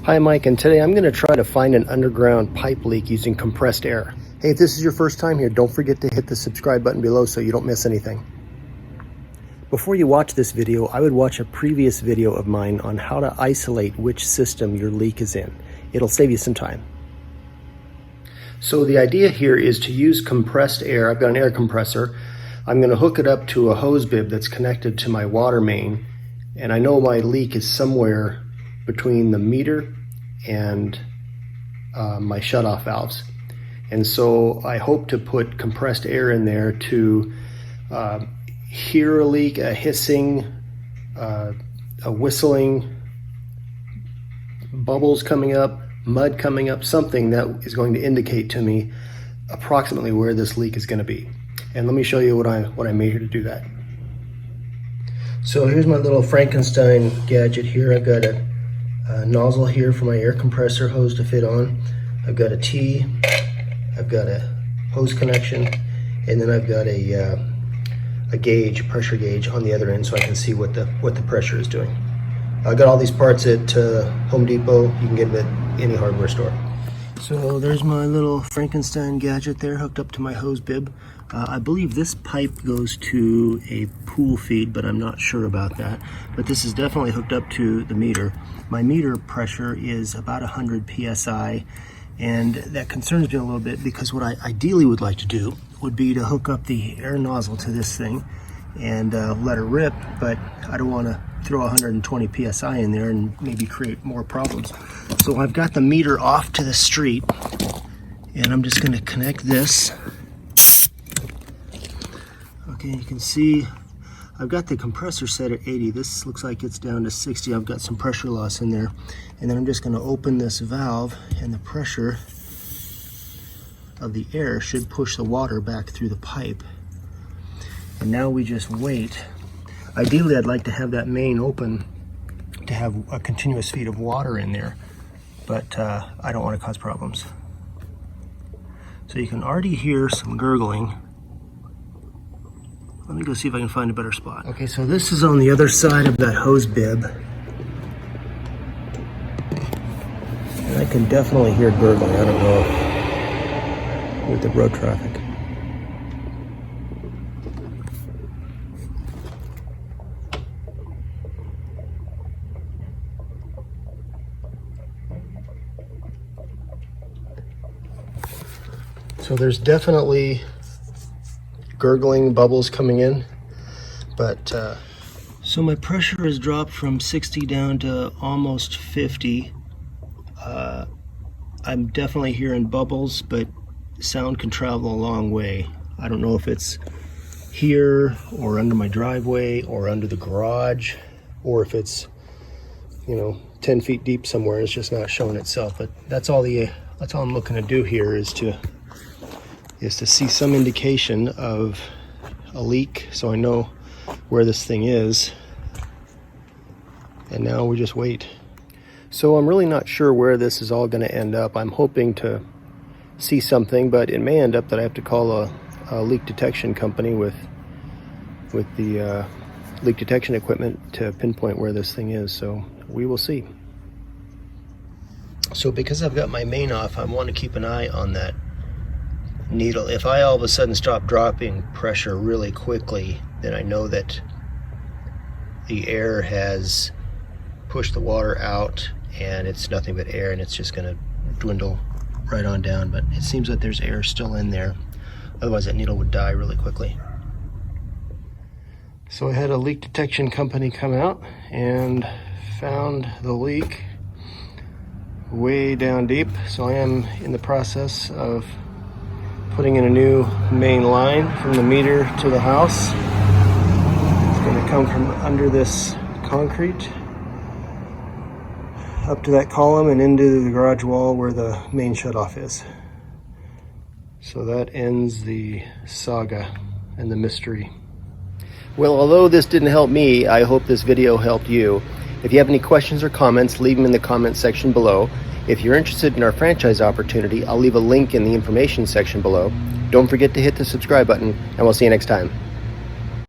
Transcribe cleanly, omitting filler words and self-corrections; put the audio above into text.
Hi Mike, and today I'm going to try to find an underground pipe leak using compressed air. Hey, if this is your first time here, don't forget to hit the subscribe button below so you don't miss anything. Before you watch this video, I would watch a previous video of mine on how to isolate which system your leak is in. It'll save you some time. So the idea here is to use compressed air. I've got an air compressor. I'm going to hook it up to a hose bib that's connected to my water main, and I know my leak is somewhere between the meter and my shutoff valves. And so I hope to put compressed air in there to hear a leak, a hissing, a whistling, bubbles coming up, mud coming up, something that is going to indicate to me approximately where this leak is going to be. And let me show you what I made here to do that. So here's my little Frankenstein gadget here. I've got a nozzle here for my air compressor hose to fit on. I've got a T, I've got a hose connection, and then I've got a gauge, a pressure gauge on the other end so I can see what the pressure is doing. I got all these parts at Home Depot. You can get them at any hardware store. So there's my little Frankenstein gadget there hooked up to my hose bib. I believe this pipe goes to a pool feed, but I'm not sure about that. But this is definitely hooked up to the meter. My meter pressure is about 100 psi, and that concerns me a little bit because what I ideally would like to do would be to hook up the air nozzle to this thing and let her rip, but I don't want to throw 120 psi in there and maybe create more problems. So I've got the meter off to the street, and I'm just going to connect this. Okay, you can see I've got the compressor set at 80. This looks like it's down to 60. I've got some pressure loss in there, and then I'm just going to open this valve, and the pressure of the air should push the water back through the pipe. And now we just wait. Ideally, I'd like to have that main open to have a continuous feed of water in there, but I don't want to cause problems. So you can already hear some gurgling. Let me go see if I can find a better spot. Okay, so this is on the other side of that hose bib. And I can definitely hear gurgling. I don't know with the road traffic. So there's definitely gurgling bubbles coming in, but so my pressure has dropped from 60 down to almost 50. I'm definitely hearing bubbles, but sound can travel a long way. I don't know if it's here or under my driveway or under the garage, or if it's 10 feet deep somewhere and it's just not showing itself. But that's all I'm looking to do here is to see some indication of a leak so I know where this thing is. And now we just wait. So I'm really not sure where this is all going to end up. I'm hoping to see something, but it may end up that I have to call a leak detection company with the leak detection equipment to pinpoint where this thing is. So we will see. So because I've got my main off, I want to keep an eye on that needle. If I all of a sudden stop dropping pressure really quickly, then I know that the air has pushed the water out and it's nothing but air, and it's just going to dwindle right on down. But it seems that there's air still in there, otherwise that needle would die really quickly. So I had a leak detection company come out and found the leak way down deep. So I am in the process of putting in a new main line from the meter to the house. It's going to come from under this concrete up to that column and into the garage wall where the main shutoff is. So that ends the saga and the mystery. Well, although this didn't help me, I hope this video helped you. If you have any questions or comments, leave them in the comment section below. If you're interested in our franchise opportunity, I'll leave a link in the information section below. Don't forget to hit the subscribe button, and we'll see you next time.